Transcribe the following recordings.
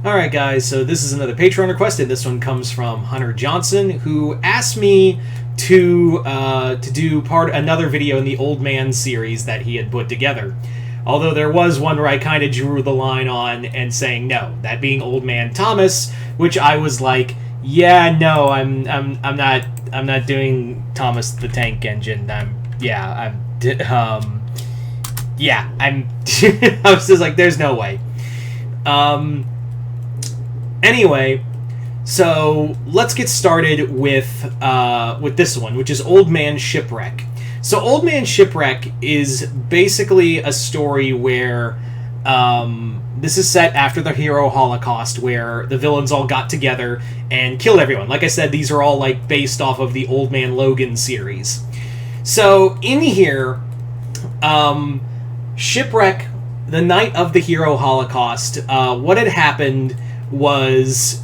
Alright guys, so this is another Patreon requested. This one comes from Hunter Johnson, who asked me to do another video in the Old Man series that he had put together. Although there was one where I kind of drew the line on and saying no, that being Old Man Thomas, which I was like, yeah, no, I'm not doing Thomas the Tank Engine. I was just like, there's no way. Anyway, so let's get started with this one, which is Old Man Shipwreck. So Old Man Shipwreck is basically a story where this is set after the hero Holocaust, where the villains all got together and killed everyone. Like I said, these are all like based off of the Old Man Logan series. So in here, Shipwreck, the night of the hero Holocaust, what had happened was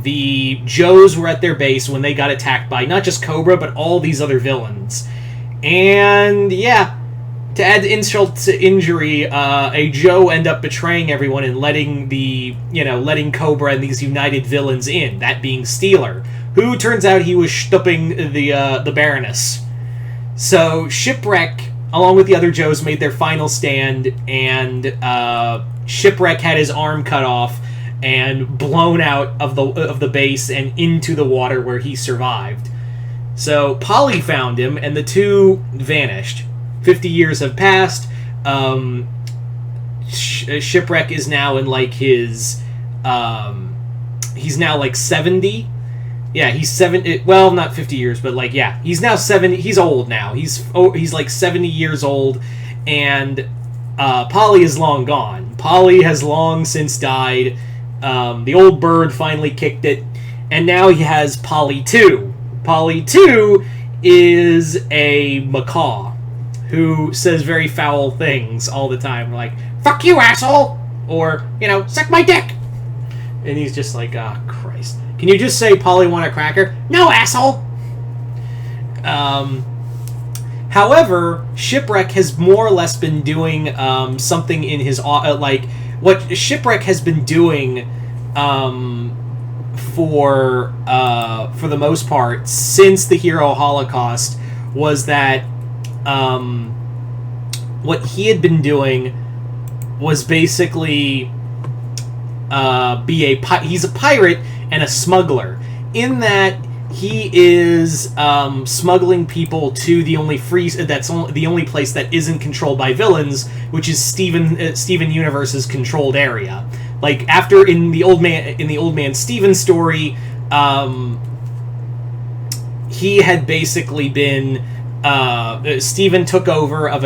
the Joes were at their base when they got attacked by not just Cobra, but all these other villains. And yeah, to add insult to injury, a Joe ended up betraying everyone and letting Cobra and these united villains in, that being Steeler, who turns out he was stupping the Baroness. So Shipwreck, along with the other Joes, made their final stand, and Shipwreck had his arm cut off and blown out of the base and into the water where he survived. So Polly found him, and the two vanished. 50 years have passed. Shipwreck is now in like his... he's now like 70. Yeah, he's 70. Well, not 50 years, but like, yeah, he's now 70. He's old now. He's like 70 years old, and Polly is long gone. Polly has long since died. The old bird finally kicked it, and now he has Polly 2. Polly 2 is a macaw who says very foul things all the time, like, fuck you, asshole! Or, suck my dick! And he's just like, ah, Christ. Can you just say, Polly want a cracker? No, asshole! However, Shipwreck has more or less been doing something in his... what Shipwreck has been doing for the most part since the hero Holocaust was that what he had been doing was basically he's a pirate and a smuggler, in that he is smuggling people to the only the only place that isn't controlled by villains, which is Steven Universe's controlled area. Like after in the Old Man Steven story, he had basically been Steven took over of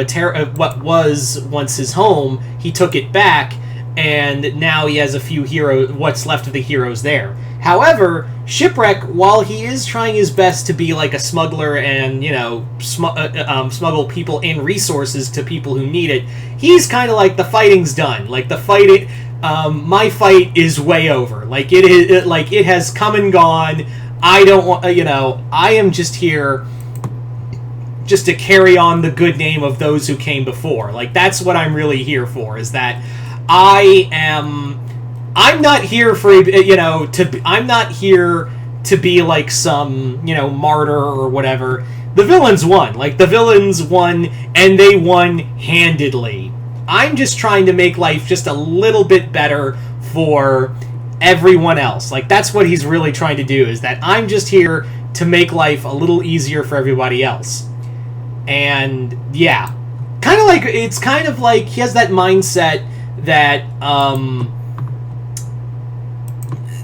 what was once his home. He took it back, and now he has a few what's left of the heroes there. However, Shipwreck, while he is trying his best to be like a smuggler and, smuggle people and resources to people who need it, he's kind of like, the fighting's done. Like, my fight is way over. Like, it has come and gone. I don't want, I am just here just to carry on the good name of those who came before. Like, that's what I'm really here for, is that I'm not here for, I'm not here to be like some, martyr or whatever. The villains won. Like, the villains won, and they won handedly. I'm just trying to make life just a little bit better for everyone else. Like, that's what he's really trying to do, is that I'm just here to make life a little easier for everybody else. And, yeah. It's kind of like he has that mindset that,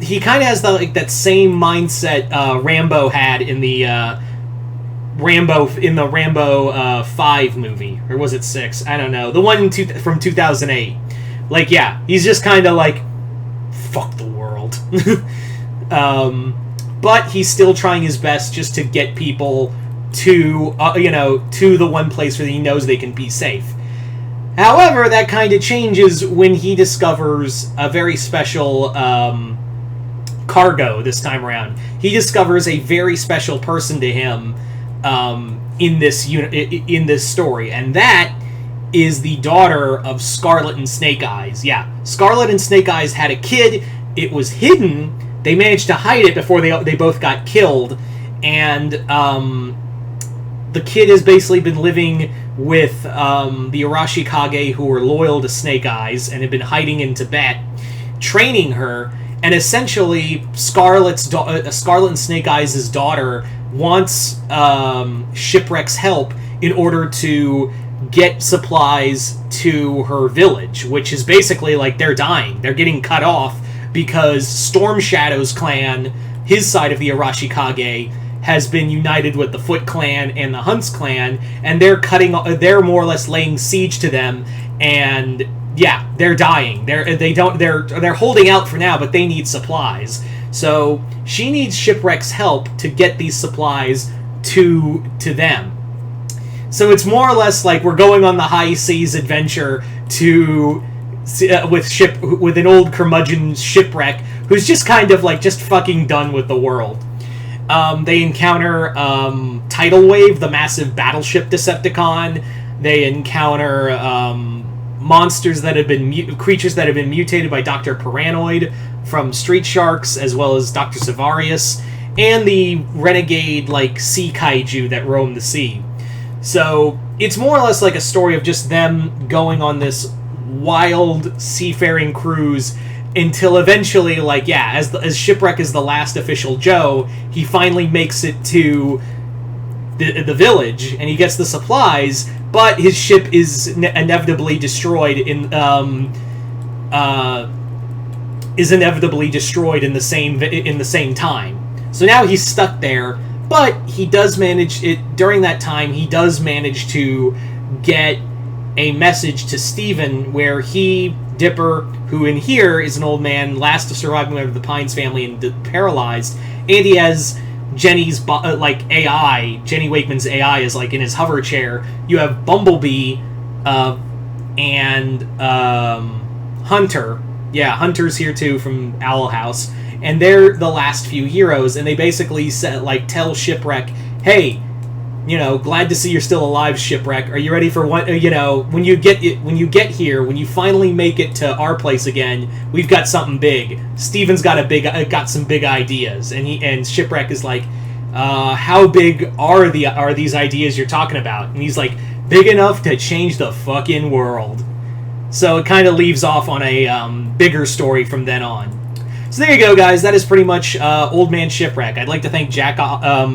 he kind of has that same mindset Rambo had in the Rambo 5 movie, or was it 6? I don't know. The one from 2008. Like, yeah, he's just kind of like, fuck the world. But he's still trying his best just to get people to to the one place where he knows they can be safe. However, that kind of changes when he discovers a very special cargo this time around. He discovers a very special person to him in this story, and that is the daughter of Scarlet and Snake Eyes. Yeah, Scarlet and Snake Eyes had a kid. It was hidden. They managed to hide it before they both got killed. And the kid has basically been living with the Arashikage, who were loyal to Snake Eyes and had been hiding in Tibet, training her. And essentially, Scarlet and Snake Eyes' daughter wants Shipwreck's help in order to get supplies to her village, which is basically like they're dying. They're getting cut off because Storm Shadow's clan, his side of the Arashikage, has been united with the Foot Clan and the Hunts Clan, and they're more or less laying siege to them, and yeah, they're dying. They're holding out for now, but they need supplies. So she needs Shipwreck's help to get these supplies to them. So it's more or less like we're going on the high seas adventure with an old curmudgeon Shipwreck who's just kind of like just fucking done with the world. They encounter Tidal Wave, the massive battleship Decepticon. They encounter monsters that have been creatures that have been mutated by Dr. Paranoid from Street Sharks, as well as Dr. Savarius, and the renegade like sea kaiju that roam the sea. So it's more or less like a story of just them going on this wild seafaring cruise until eventually, like, yeah, as Shipwreck is the last official Joe, he finally makes it to the village and he gets the supplies, but his ship is inevitably destroyed in the same time. So now he's stuck there. But he does manage it during that time. He does manage to get a message to Steven where Dipper, who in here is an old man, last of surviving member of the Pines family and paralyzed, and he has Jenny's AI. Jenny Wakeman's AI is like in his hover chair. You have Bumblebee and Hunter. Yeah, Hunter's here too from Owl House. And they're the last few heroes, and they basically tell Shipwreck, hey, glad to see you're still alive, Shipwreck. Are you ready for what? When you get here, when you finally make it to our place again, we've got something big. Steven's got some big ideas, and Shipwreck is like, how big are these ideas you're talking about? And he's like, big enough to change the fucking world. So it kind of leaves off on a bigger story from then on. So there you go, guys. That is pretty much Old Man Shipwreck. I'd like to thank Hunter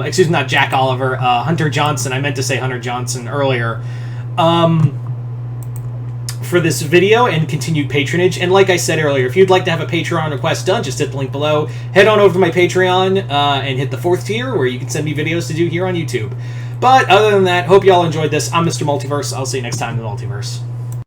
Johnson. I meant to say Hunter Johnson earlier. For this video and continued patronage. And like I said earlier, if you'd like to have a Patreon request done, just hit the link below. Head on over to my Patreon and hit the 4th tier where you can send me videos to do here on YouTube. But other than that, hope you all enjoyed this. I'm Mr. Multiverse. I'll see you next time in the Multiverse.